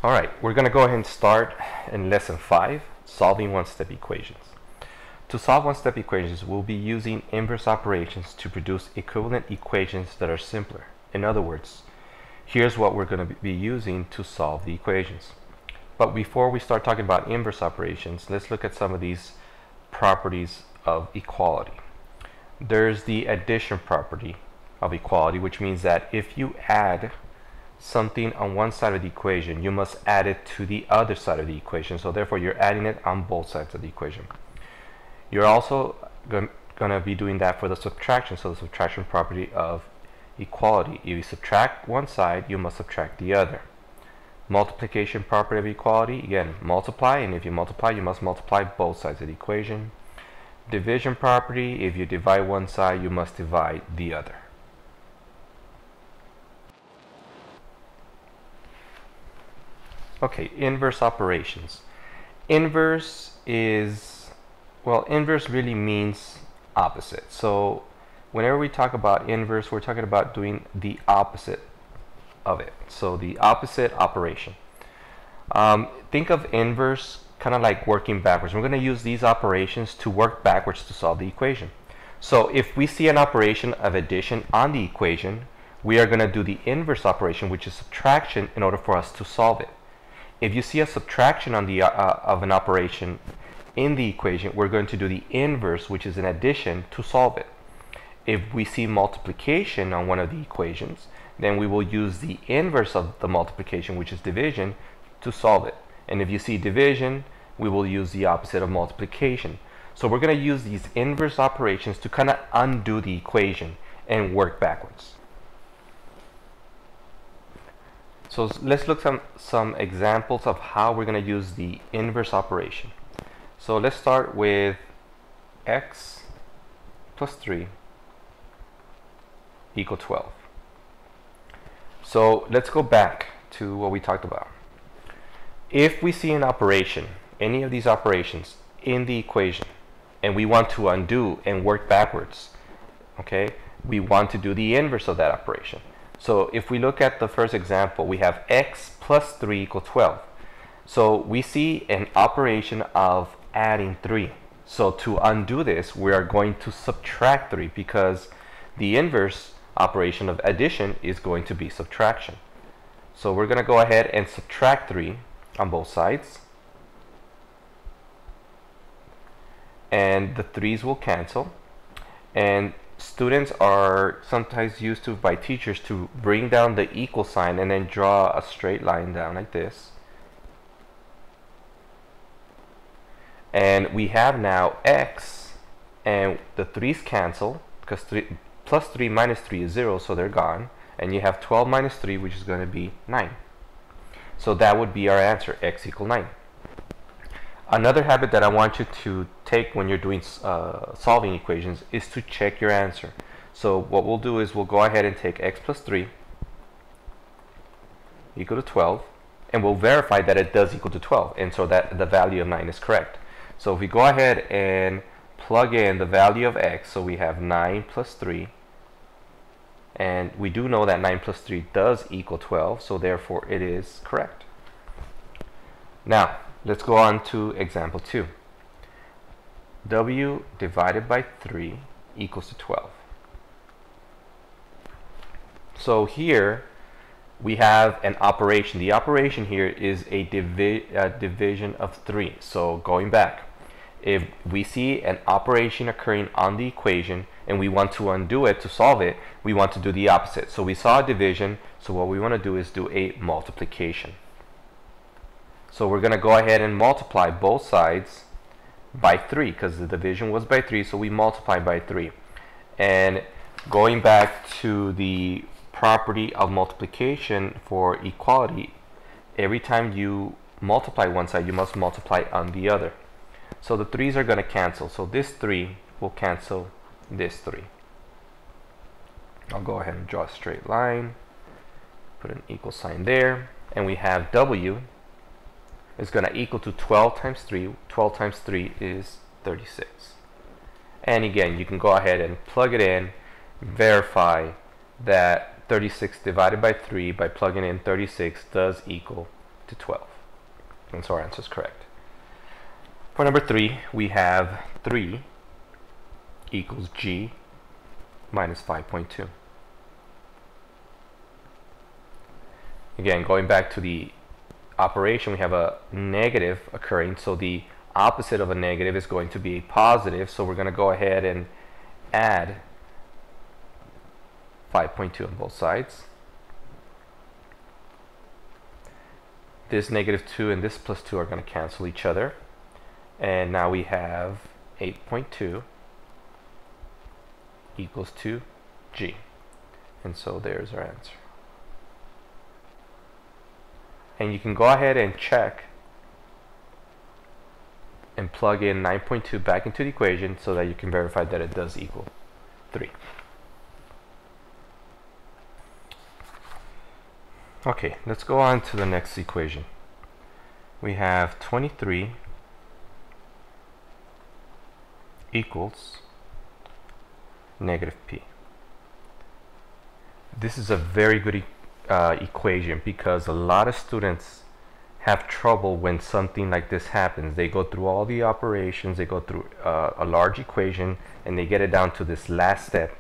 Alright, we're going to go ahead and start in lesson 5, solving one-step equations. To solve one-step equations, we'll be using inverse operations to produce equivalent equations that are simpler. In other words, here's what we're going to be using to solve the equations. But before we start talking about inverse operations, let's look at some of these properties of equality. There's the addition property of equality, which means that if you add something on one side of the equation, you must add it to the other side of the equation. So therefore, you're adding it on both sides of the equation. You're also going to be doing that for the subtraction. So the subtraction property of equality. If you subtract one side, you must subtract the other. Multiplication property of equality, again, multiply, and if you multiply, you must multiply both sides of the equation. Division property, if you divide one side, you must divide the other. Okay, inverse operations. Inverse really means opposite. So whenever we talk about inverse, we're talking about doing the opposite of it. So the opposite operation. Think of inverse kind of like working backwards. We're going to use these operations to work backwards to solve the equation. So if we see an operation of addition on the equation, we are going to do the inverse operation, which is subtraction, in order for us to solve it. If you see a subtraction on the of an operation in the equation, we're going to do the inverse, which is an addition, to solve it. If we see multiplication on one of the equations, then we will use the inverse of the multiplication, which is division, to solve it. And if you see division, we will use the opposite of multiplication. So we're going to use these inverse operations to kind of undo the equation and work backwards. So let's look at some examples of how we're going to use the inverse operation. So let's start with x plus 3 equal 12. So let's go back to what we talked about. If we see an operation, any of these operations in the equation, and we want to undo and work backwards, okay, we want to do the inverse of that operation. So if we look at the first example, we have x plus 3 equal 12. So we see an operation of adding 3. So to undo this, we are going to subtract 3, because the inverse operation of addition is going to be subtraction. So we're going to go ahead and subtract 3 on both sides. And the 3's will cancel. And students are sometimes used to by teachers to bring down the equal sign and then draw a straight line down like this. And we have now x, and the 3's cancel, because plus 3 minus 3 is 0, so they're gone. And you have 12 minus 3, which is going to be 9. So that would be our answer, x equal 9. Another habit that I want you to take when you're doing solving equations is to check your answer. So what we'll do is we'll go ahead and take x plus 3 equal to 12, and we'll verify that it does equal to 12, and so that the value of 9 is correct. So if we go ahead and plug in the value of x, so we have 9 plus 3, and we do know that 9 plus 3 does equal 12, so therefore it is correct. Now, let's go on to example 2. W divided by 3 equals to 12. So here we have an operation. The operation here is a division of 3. So going back, if we see an operation occurring on the equation and we want to undo it to solve it, we want to do the opposite. So we saw a division, so what we want to do is do a multiplication. So we're going to go ahead and multiply both sides by 3, because the division was by 3, so we multiply by 3. And going back to the property of multiplication for equality, every time you multiply one side, you must multiply on the other. So the 3's are going to cancel. So this 3 will cancel this 3. I'll go ahead and draw a straight line, put an equal sign there, and we have W is going to equal to 12 times 3. 12 times 3 is 36. And again, you can go ahead and plug it in, verify that 36 divided by 3 by plugging in 36 does equal to 12. And so our answer is correct. For number 3, we have 3 equals g minus 5.2. Again, going back to the operation, we have a negative occurring, so the opposite of a negative is going to be a positive, so we're going to go ahead and add 5.2 on both sides. This negative 2 and this plus 2 are going to cancel each other, and now we have 8.2 equals 2g, and so there's our answer. And you can go ahead and check and plug in 9.2 back into the equation so that you can verify that it does equal 3. Okay, let's go on to the next equation. We have 23 equals negative p. This is a very good equation because a lot of students have trouble when something like this happens. They go through all the operations, they go through a large equation, and they get it down to this last step,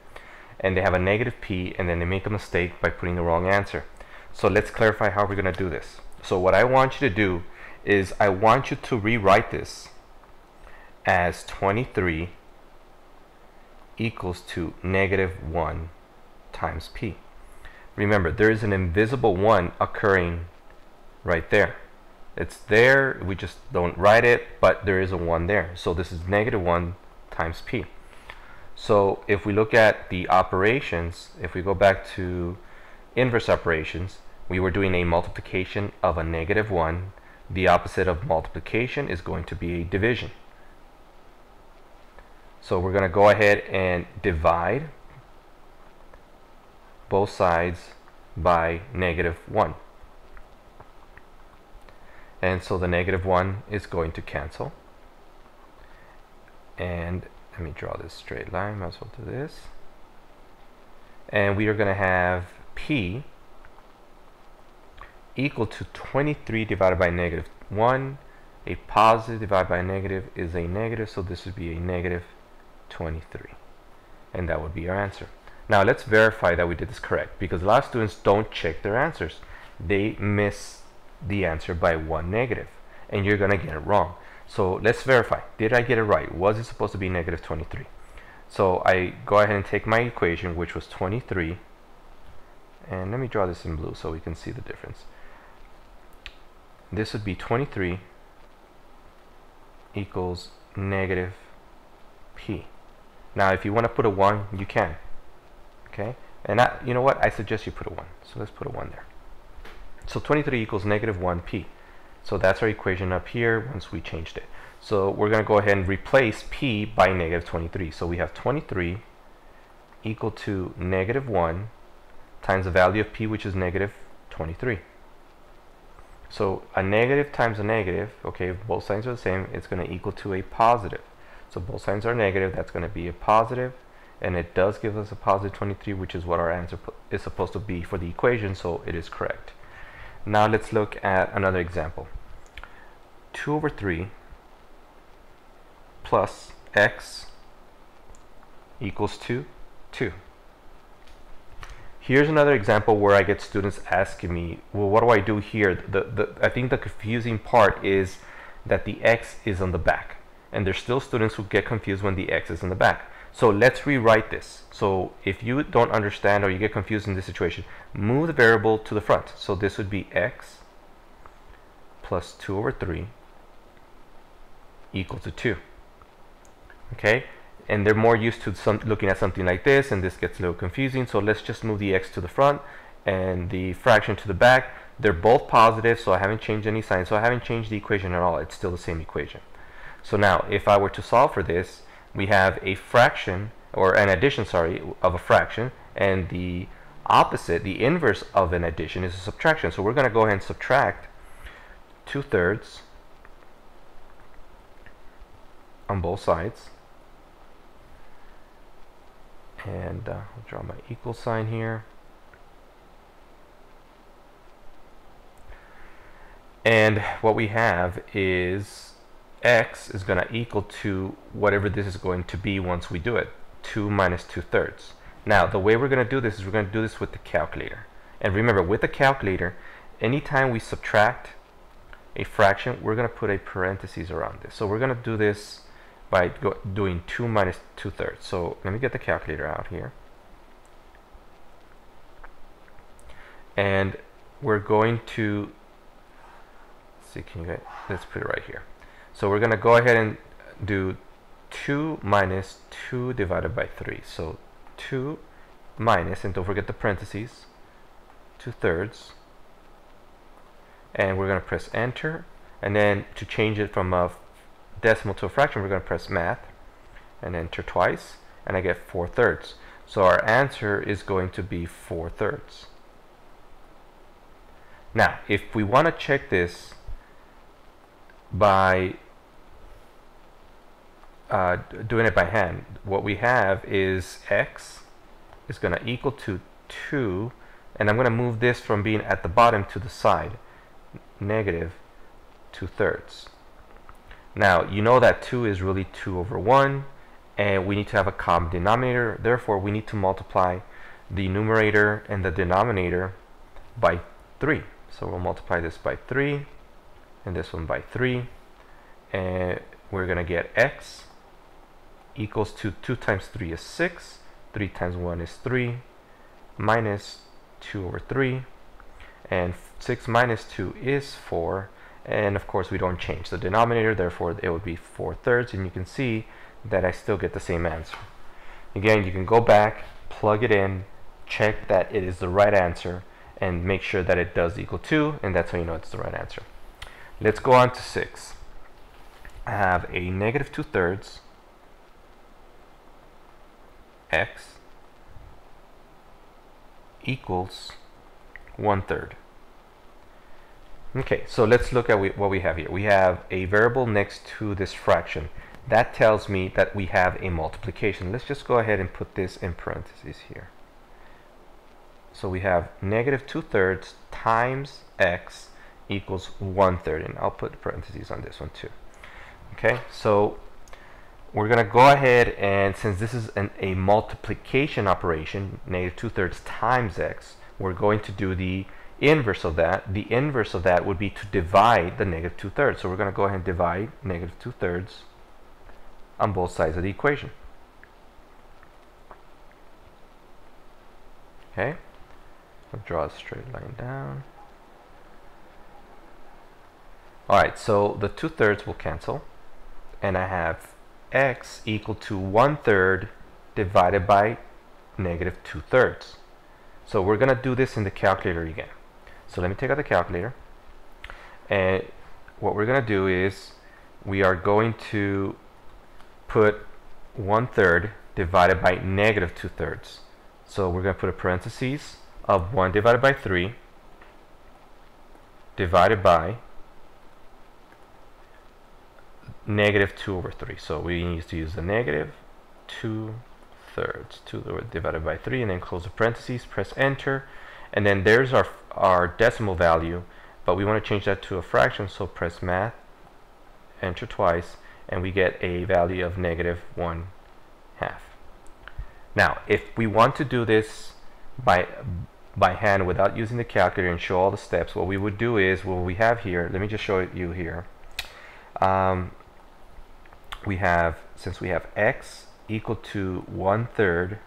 and they have a negative p, and then they make a mistake by putting the wrong answer. So let's clarify how we're going to do this. So what I want you to do is I want you to rewrite this as 23 equals to negative 1 times p. Remember, there is an invisible 1 occurring right there. It's there, we just don't write it, but there is a 1 there. So this is negative 1 times p. So if we look at the operations, if we go back to inverse operations, we were doing a multiplication of a negative 1. The opposite of multiplication is going to be a division. So we're going to go ahead and divide both sides by negative 1. And so the negative 1 is going to cancel. And let me draw this straight line. Might as well do this. And we are going to have p equal to 23 divided by negative 1. A positive divided by a negative is a negative, so this would be a negative 23. And that would be our answer. Now let's verify that we did this correct, because a lot of students don't check their answers. They miss the answer by 1 negative, and you're going to get it wrong. So let's verify. Did I get it right? Was it supposed to be negative 23? So I go ahead and take my equation, which was 23, and let me draw this in blue so we can see the difference. This would be 23 equals negative p. Now if you want to put a 1, you can. Okay, and you know what? I suggest you put a 1. So let's put a 1 there. So 23 equals negative 1p. So that's our equation up here once we changed it. So we're going to go ahead and replace p by negative 23. So we have 23 equal to negative 1 times the value of p, which is negative 23. So a negative times a negative, okay, if both signs are the same, it's going to equal to a positive. So both signs are negative, that's going to be a positive, and it does give us a positive 23, which is what our answer is supposed to be for the equation, so it is correct. Now let's look at another example. 2 over 3 plus x equals to 2. Here's another example where I get students asking me, well, what do I do here? I think the confusing part is that the x is on the back, and there's still students who get confused when the x is in the back. So let's rewrite this. So if you don't understand or you get confused in this situation, move the variable to the front. So this would be x plus 2 over 3 equal to 2. Okay? And they're more used to looking at something like this, and this gets a little confusing. So let's just move the x to the front and the fraction to the back. They're both positive, so I haven't changed any sign. So I haven't changed the equation at all. It's still the same equation. So now, if I were to solve for this, we have a fraction, or an addition, sorry, of a fraction, and the opposite, the inverse of an addition, is a subtraction. So we're going to go ahead and subtract 2/3 on both sides. And I'll draw my equal sign here. And what we have is x is going to equal to whatever this is going to be once we do it, 2 minus 2/3. Now, the way we're going to do this is we're going to do this with the calculator. And remember, with the calculator, anytime we subtract a fraction, we're going to put a parentheses around this. So we're going to do this by doing 2 minus 2/3. So let me get the calculator out here. And we're going to see, let's put it right here. So we're going to go ahead and do 2 minus 2 divided by 3. So 2 minus, and don't forget the parentheses, 2/3. And we're going to press enter. And then to change it from a decimal to a fraction, we're going to press math and enter twice. And I get 4/3. So our answer is going to be 4/3. Now, if we want to check this by doing it by hand, what we have is x is going to equal to 2, and I'm going to move this from being at the bottom to the side, negative 2/3. Now, you know that 2 is really 2 over 1, and we need to have a common denominator. Therefore, we need to multiply the numerator and the denominator by 3. So we'll multiply this by 3 and this one by 3, and we're going to get x equals to 2 times 3 is 6, 3 times 1 is 3, minus 2 over 3, and 6 minus 2 is 4, and of course we don't change the denominator, therefore it would be 4/3, and you can see that I still get the same answer. Again, you can go back, plug it in, check that it is the right answer, and make sure that it does equal 2, and that's how you know it's the right answer. Let's go on to 6. I have a negative 2/3 x equals 1/3. Okay, so let's look at what we have here. We have a variable next to this fraction. That tells me that we have a multiplication. Let's just go ahead and put this in parentheses here. So we have negative 2/3 times x equals 1/3, and I'll put parentheses on this one too. Okay, so we're going to go ahead, and since this is a multiplication operation, negative 2/3 times x, we're going to do the inverse of that. The inverse of that would be to divide the negative 2/3. So we're going to go ahead and divide negative 2/3 on both sides of the equation. Okay, I'll draw a straight line down. Alright, so the 2/3 will cancel, and I have x equal to 1/3 divided by negative 2/3. So we're going to do this in the calculator again. So let me take out the calculator, and what we're going to do is we are going to put 1/3 divided by negative 2/3. So we're going to put a parentheses of 1 divided by 3 divided by negative 2 over 3. So we need to use the negative 2/3. 2 divided by 3, and then close the parentheses, press enter, and then there's our decimal value, but we want to change that to a fraction, so press math, enter twice, and we get a value of negative 1/2. Now, if we want to do this by hand without using the calculator and show all the steps, what we would do is, what we have here, let me just show you here. We have, since we have x equal to 1/3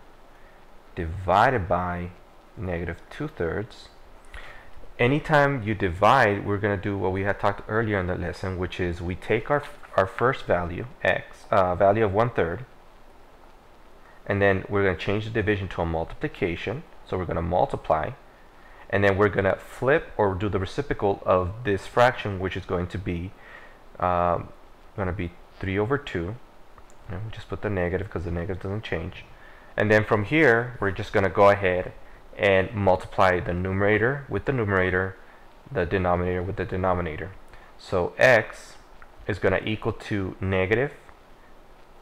divided by negative 2/3, anytime you divide, we're going to do what we had talked earlier in the lesson, which is we take our first value, x, value of 1/3, and then we're going to change the division to a multiplication. So we're going to multiply, and then we're going to flip or do the reciprocal of this fraction, which is going to be 3 over 2. And we just put the negative because the negative doesn't change. And then from here, we're just going to go ahead and multiply the numerator with the numerator, the denominator with the denominator. So x is going to equal to negative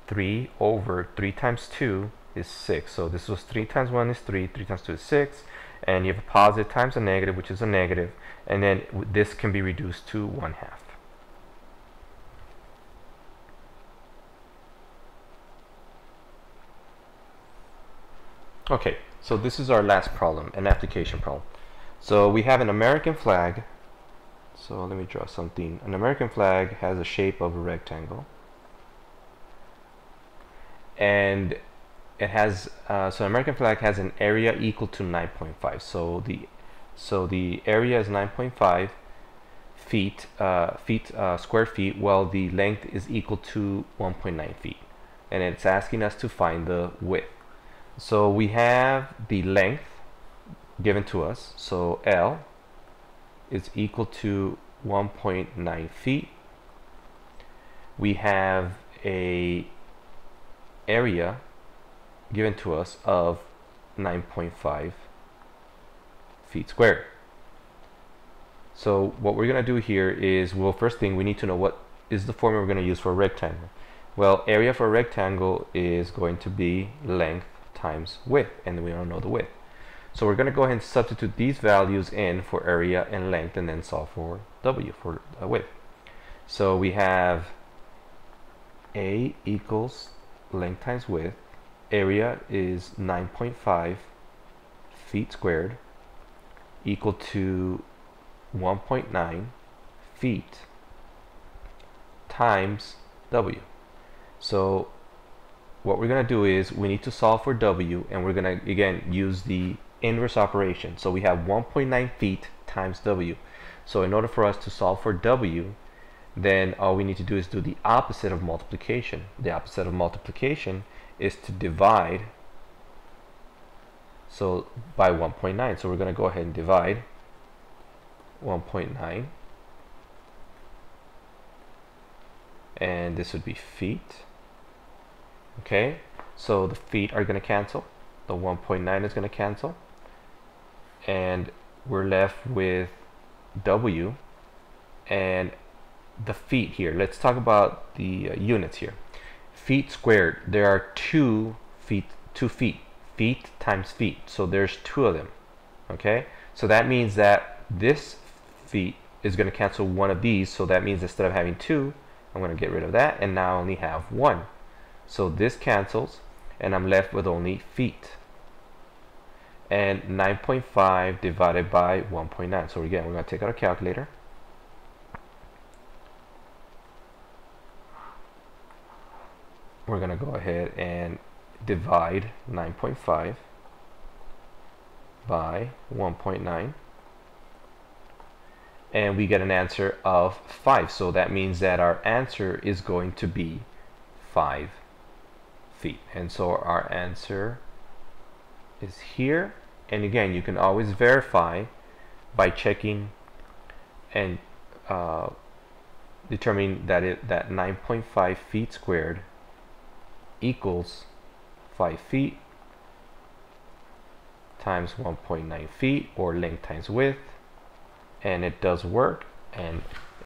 3 over 3 times 2 is 6. So this was 3 times 1 is 3, 3 times 2 is 6, and you have a positive times a negative, which is a negative, and then this can be reduced to 1/2. Okay, so this is our last problem, an application problem. So we have an American flag. So let me draw something. An American flag has a shape of a rectangle, and it has so an American flag has an area equal to 9.5. So the area is 9.5 feet, square feet, while the length is equal to 1.9 feet, and it's asking us to find the width. So we have the length given to us, so L is equal to 1.9 feet. We have a area given to us of 9.5 feet squared. So what we're going to do here is, well, first thing we need to know what is the formula we're going to use for a rectangle. Well, area for a rectangle is going to be length times width, and we don't know the width. So we're going to go ahead and substitute these values in for area and length, and then solve for W, for width. So we have A equals length times width. Area is 9.5 feet squared, equal to 1.9 feet times W. So what we're going to do is we need to solve for W, and we're going to again use the inverse operation. So we have 1.9 feet times W. So in order for us to solve for W, then all we need to do is do the opposite of multiplication. The opposite of multiplication is to divide by 1.9. So we're going to go ahead and divide 1.9, and this would be feet. Okay, so the feet are going to cancel, the 1.9 is going to cancel, and we're left with W and the feet here. Let's talk about the units here. Feet squared, there are 2 feet, feet times feet, so there's 2 of them. Okay, so that means that this feet is going to cancel one of these, so that means instead of having 2, I'm going to get rid of that, and now I only have 1. So this cancels, and I'm left with only feet. And 9.5 divided by 1.9. So again, we're going to take out a calculator. We're going to go ahead and divide 9.5 by 1.9. And we get an answer of 5. So that means that our answer is going to be 5 feet. And so our answer is here. And again, you can always verify by checking and determining that 9.5 feet squared equals 5 feet times 1.9 feet, or length times width, and it does work. And